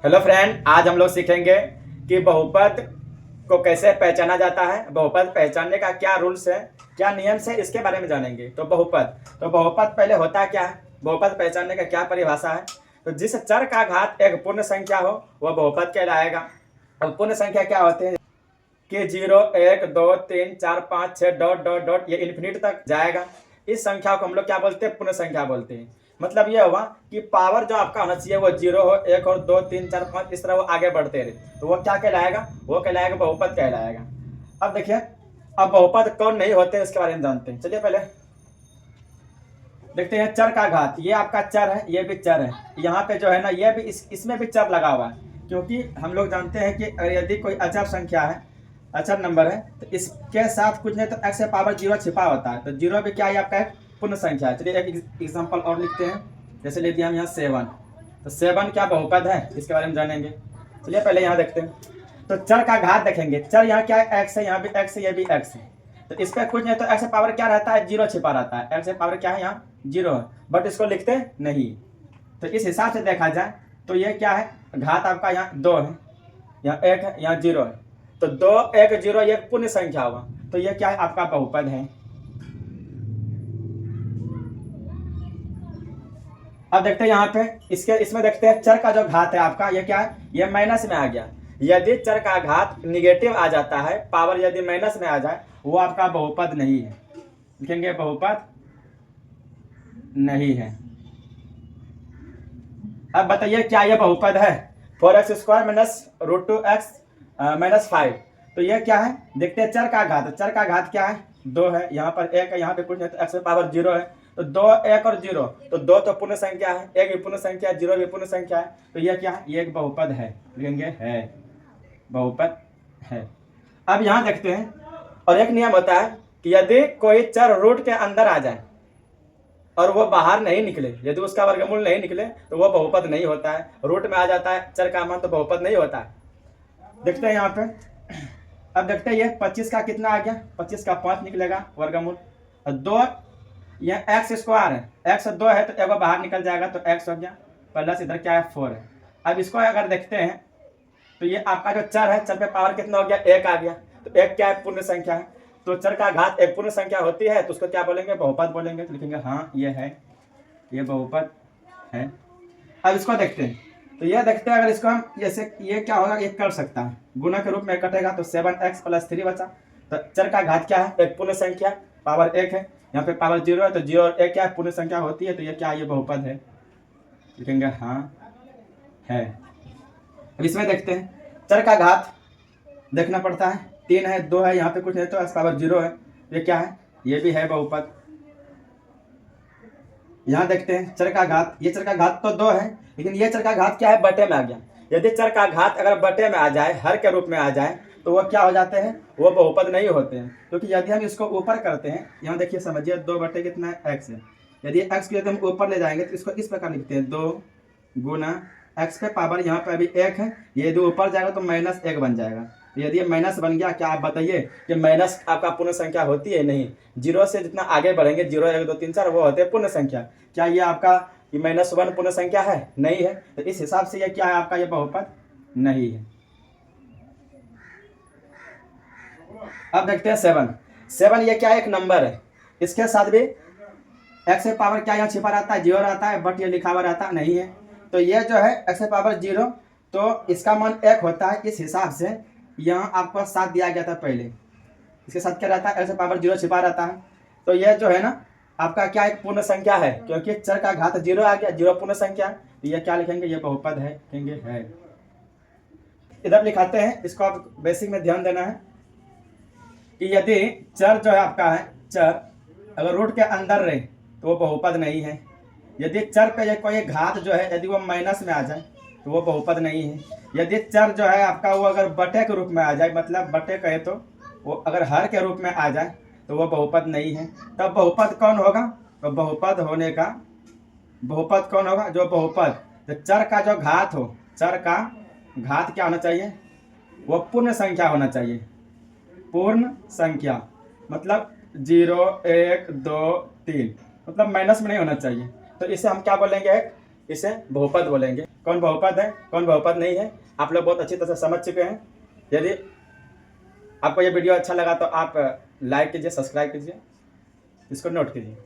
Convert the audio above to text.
Hello friend, आज हम लोग सीखेंगे कि बहुपद को कैसे पहचाना जाता है। बहुपद पहचानने का क्या रूल्स है, क्या नियम है, इसके बारे में जानेंगे। तो बहुपद पहले होता क्या है, बहुपद पहचानने का क्या परिभाषा है। तो जिस चर का घात एक पूर्ण संख्या हो वह बहुपद कहलाएगा। अब पूर्ण संख्या क्या होते हैं कि 0 1 2 3 4 5 6 डॉट डॉट डॉट ये इन्फिनिट तक जाएगा। इस संख्या को हम लोग क्या बोलते हैं, पूर्ण संख्या बोलते हैं। मतलब ये हुआ कि पावर जो आपका होना चाहिए वो 0 हो, 1 और 2 3 4 5 इस तरह वो आगे बढ़ते रहे, तो वो क्या कहलाएगा, वो कहलाएगा बहुपद कहलाएगा। अब देखिए, अब बहुपद कौन नहीं होते हैं इसके बारे में जानते हैं। चलिए पहले देखते हैं चर का घात। ये आपका चर है, ये भी चर है। यहाँ पे जो है ना, ये भी इसमें भी चर लगा हुआ है, क्योंकि हम लोग जानते हैं कि यदि कोई अचर संख्या है, अचर नंबर है, तो इसके साथ कुछ नहीं तो x से पावर 0 छिपा होता है। तो 0 भी क्या है, आपका एक पूर्ण संख्या है। चलिए एक एग्जाम्पल और लिखते हैं। जैसे लिख दिया हम यहाँ 7, तो 7 क्या बहुपद है, इसके बारे में जानेंगे। चलिए पहले यहाँ देखते हैं। तो चर का घात देखेंगे। चर यहाँ क्या है, x है, यहाँ भी x है, ये भी x है। तो इस पर कुछ नहीं तो x से पावर क्या रहता है, 0 छिपा रहता है। x से पावर क्या है, यहाँ 0 है, बट इसको लिखते नहीं। तो इस हिसाब से देखा जाए तो ये क्या है, घात आपका यहाँ 2 है, यहाँ 1 है, यहाँ 0 है। तो 2 1 0 ये पूर्ण संख्या हुआ, तो ये क्या है, आपका बहुपद है। अब देखते हैं यहाँ पे इसमें देखते हैं चर का जो घात है आपका, ये क्या है, ये माइनस में आ गया। यदि चर का घात निगेटिव आ जाता है, पावर यदि माइनस में आ जाए, वो आपका बहुपद नहीं है। लिखेंगे बहुपद नहीं है। अब बताइए क्या ये बहुपद है। 4x² माइनस √2x-5, तो ये क्या है, देखते हैं चर का घात। चर का घात क्या है, 2 है, यहाँ पर 1 है, यहाँ पे कुछ नहीं तो x से पावर 0 है। तो 2 1 और 0, तो 2 तो पूर्ण संख्या है, 1 भी पूर्ण संख्या है, 0 भी पूर्ण संख्या है। तो यह क्या है, ये एक बहुपद है। लिखेंगे है, बहुपद है। अब यहाँ देखते हैं, और एक नियम होता है कि यदि कोई चर रूट के अंदर आ जाए और वो बाहर नहीं निकले, यदि उसका वर्गमूल नहीं निकले, तो वो बहुपद नहीं होता है। रूट में आ जाता है चर का मान, तो बहुपद नहीं होता है। देखते हैं यहाँ पे। अब देखते हैं ये 25 का कितना आ गया, 25 का 5 निकलेगा वर्गमूल। 2 ये x² है, x 2 है, तो एक बाहर निकल जाएगा, तो x हो गया, प्लस इधर क्या है 4 है। अब इसको अगर देखते हैं तो ये आपका जो चर है, चर पे पावर कितना हो गया, 1 आ गया। तो 1 क्या है, पूर्ण संख्या है। तो चर का घात एक पूर्ण संख्या होती है, तो उसको क्या बोलेंगे, बहुपद बोलेंगे। तो लिखेंगे हाँ ये है, ये बहुपद है। अब इसको देखते हैं। तो ये देखते हैं, अगर इसको हम जैसे ये क्या होगा, ये कर सकता है, गुना के रूप में कटेगा, तो 7x + 3 बचा। तो चर का घात क्या है, एक पूर्ण संख्या, पावर 1 है, यहाँ पे पावर 0 है, तो 0 और 1 क्या है, पूर्ण संख्या होती है। तो ये क्या है, ये बहुपद है। लिखेंगे हाँ है। अब इसमें देखते हैं, चर का घात देखना पड़ता है, 3 है, 2 है, यहाँ पे कुछ नहीं तो x पावर 0 है। ये क्या है, ये भी है बहुपद। यहाँ देखते हैं चर का घात, ये चर का घात तो 2 है, लेकिन ये चर का घात क्या है, बटे में आ गया। यदि चर का घात अगर बटे में आ जाए, हर के रूप में आ जाए, तो वो क्या हो जाते हैं, वो बहुपद नहीं होते हैं। क्योंकि यदि हम इसको ऊपर करते हैं, यहाँ देखिए समझिए, 2 बटे कितना है, x है। यदि x को यदि हम ऊपर ले जाएंगे तो इसको इस प्रकार लिखते हैं, 2 गुना x पे पावर यहाँ पे अभी 1 है, ये यदि ऊपर जाएगा तो -1 बन जाएगा। तो यदि माइनस बन गया, क्या आप बताइए कि माइनस आपका पूर्ण संख्या होती है, नहीं। 0 से जितना आगे बढ़ेंगे, 0 1 2 3 4 वो होते हैं पूर्ण संख्या। क्या ये आपका ये -1 पूर्ण संख्या है, नहीं है। तो इस हिसाब से ये क्या है, आपका ये बहुपद नहीं है। अब देखते हैं 7 ये क्या है, एक नंबर है, इसके साथ भी x से पावर क्या यहाँ छिपा रहता है, 0 रहता है, बट ये लिखा हुआ रहता नहीं है। तो ये जो है x से पावर 0, तो इसका मान 1 होता है। इस हिसाब से यहाँ आपको 7 दिया गया था पहले, इसके साथ क्या रहता है, x से पावर 0 छिपा रहता है। तो ये जो है ना, आपका क्या एक पूर्ण संख्या है, क्योंकि चर का घात 0 आ गया, 0 पूर्ण संख्या। तो ये क्या लिखेंगे, ये बहुपद है, लिखेंगे है। इधर लिखाते हैं, इसको आप बेसिक में ध्यान देना है कि यदि चर जो है आपका है, चर अगर रूट के अंदर रहे तो वो बहुपद नहीं है। यदि चर पे कोई घात जो है, यदि वो माइनस में आ जाए, तो वो बहुपद नहीं है। यदि चर जो है आपका वो अगर बटे के रूप में आ जाए, मतलब बटे कहे तो वो अगर हर के रूप में आ जाए, तो वो बहुपद नहीं है। तब बहुपद कौन होगा, तो बहुपद कौन होगा, जो बहुपद, तो चर का जो घात हो, चर का घात क्या होना चाहिए, वो पूर्ण संख्या होना चाहिए। पूर्ण संख्या मतलब 0 1 2 3, मतलब माइनस में नहीं होना चाहिए। तो इसे हम क्या बोलेंगे, इसे बहुपद बोलेंगे। कौन बहुपद है, कौन बहुपद नहीं है, आप लोग बहुत अच्छी तरह से समझ चुके हैं। यदि आपको ये वीडियो अच्छा लगा तो आप लाइक कीजिए, सब्सक्राइब कीजिए, इसको नोट कीजिए।